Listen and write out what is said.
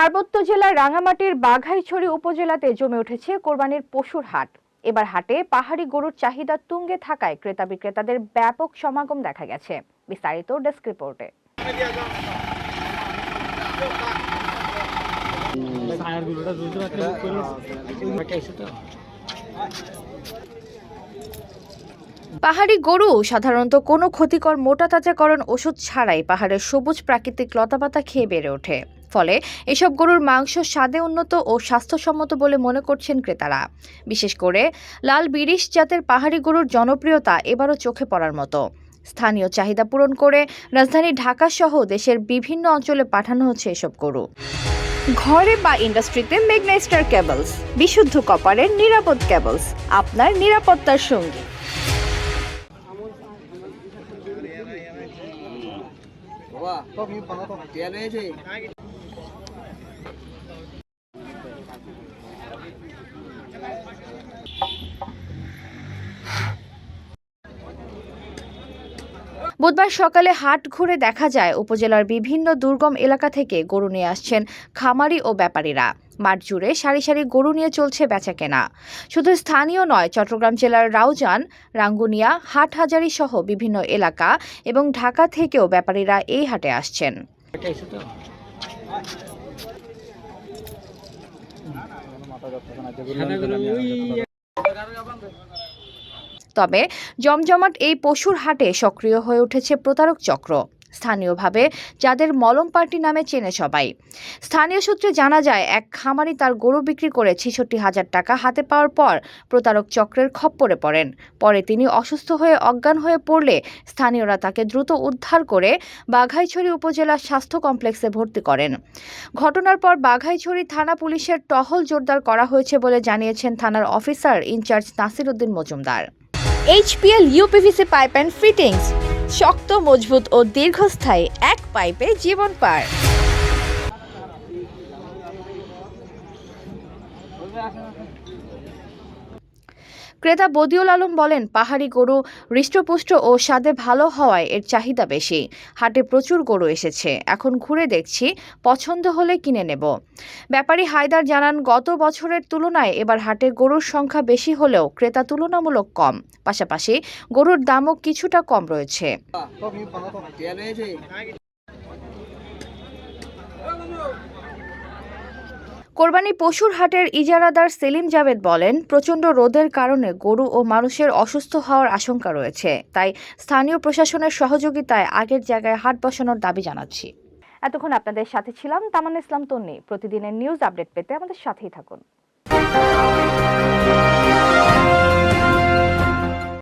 পার্বত্য জেলার রাঙামাটির বাঘাইছড়ি উপজেলাতে জমে উঠেছে কোরবানির পশুর হাট। এবার হাটে পাহাড়ি গরুর চাহিদা তুঙ্গে থাকায় ক্রেতা বিক্রেতাদের ব্যাপক সমাগম দেখা গেছে। বিস্তারিত ডেস্ক রিপোর্টে। পাহাড়ি গরু সাধারণত কোনো ক্ষতিকর মোটা তাজাকরণ ওষুধ ছাড়াই পাহাড়ের সবুজ প্রাকৃতিক লতাপাতা খেয়ে বেড়ে ওঠে। ফলে এসব গরুর মাংস স্বাদে উন্নত ও স্বাস্থ্যসম্মত বলে মনে করছেন ক্রেতারা। বিশেষ করে লাল বিরিশ জাতের পাহাড়ি গরুর জনপ্রিয়তা এবারও চোখে পড়ার মতো। স্থানীয় চাহিদা পূরণ করে রাজধানী ঢাকা সহ দেশের বিভিন্ন অঞ্চলে পাঠানো হচ্ছে এসব গরু। ঘরে বা ইন্ডাস্ট্রিতে মেঘনা স্টার কেবলস, বিশুদ্ধ কপারের নিরাপদ কেবলস, আপনার নিরাপত্তার সঙ্গী। বুধবার সকালে হাট ঘুরে দেখা যায় উপজেলার বিভিন্ন দুর্গম এলাকা থেকে গরু নিয়ে আসছেন খামারি ও ব্যাপারীরা। মাঠ জুড়ে সারি সারি গরু নিয়ে চলছে বেচাকেনা। শুধু স্থানীয় নয়, চট্টগ্রাম জেলার রাউজান, রাঙ্গুনিয়া, হাটহাজারী সহ বিভিন্ন এলাকা এবং ঢাকা থেকেও ব্যাপারীরা এই হাটে আসছেন। তবে জমজমাট এই পশুর হাটে সক্রিয় হয়ে উঠেছে প্রতারক চক্র। স্থানীয়ভাবে যাদের মলম পার্টি নামে চেনে সবাই। স্থানীয় সূত্রে জানা যায়, এক খামারি তার গরু বিক্রি করে ৬৬,০০০ টাকা হাতে পাওয়ার পর প্রতারক চক্রের খপ্পরে পড়েন। পরে তিনি অসুস্থ হয়ে অজ্ঞান হয়ে পড়লে স্থানীয়রা তাকে দ্রুত উদ্ধার করে বাঘাইছড়ি উপজেলা স্বাস্থ্য কমপ্লেক্সে ভর্তি করেন। ঘটনার পর বাঘাইছড়ি থানা পুলিশের টহল জোরদার করা হয়েছে বলে জানিয়েছেন থানার officer in charge Nasir Uddin Majumdar. HPL UPVC pipe and fittings, শক্ত, মজবুত ও দীর্ঘস্থায়ী, এক পাইপে জীবন পার। ক্রেতা বদিউল আলম বলেন, পাহাড়ি গরু হৃষ্টপুষ্ট ও স্বাদে ভালো হওয়ায় এর চাহিদা বেশি। হাটে প্রচুর গরু এসেছে, এখন ঘুরে দেখছি, পছন্দ হলে কিনে নেব। ব্যাপারী হায়দার জানান, গত বছরের তুলনায় এবার হাটে গরুর সংখ্যা বেশি হলেও ক্রেতা তুলনামূলক কম। পাশাপাশি গরুর দামও কিছুটা কম রয়েছে। কোরবানি পশুর হাটের ইজারাদার সেলিম জাভেদ বলেন, প্রচণ্ড রোদের কারণে গরু ও মানুষের অসুস্থ হওয়ার আশঙ্কা রয়েছে, তাই স্থানীয় প্রশাসনের সহযোগিতায় আগের জায়গায় হাট বসানোর দাবি জানাচ্ছি। এতক্ষণ আপনাদের সাথে ছিলাম তামান্না ইসলাম তন্নি। প্রতিদিনের নিউজ আপডেট পেতে আমাদের সাথেই থাকুন।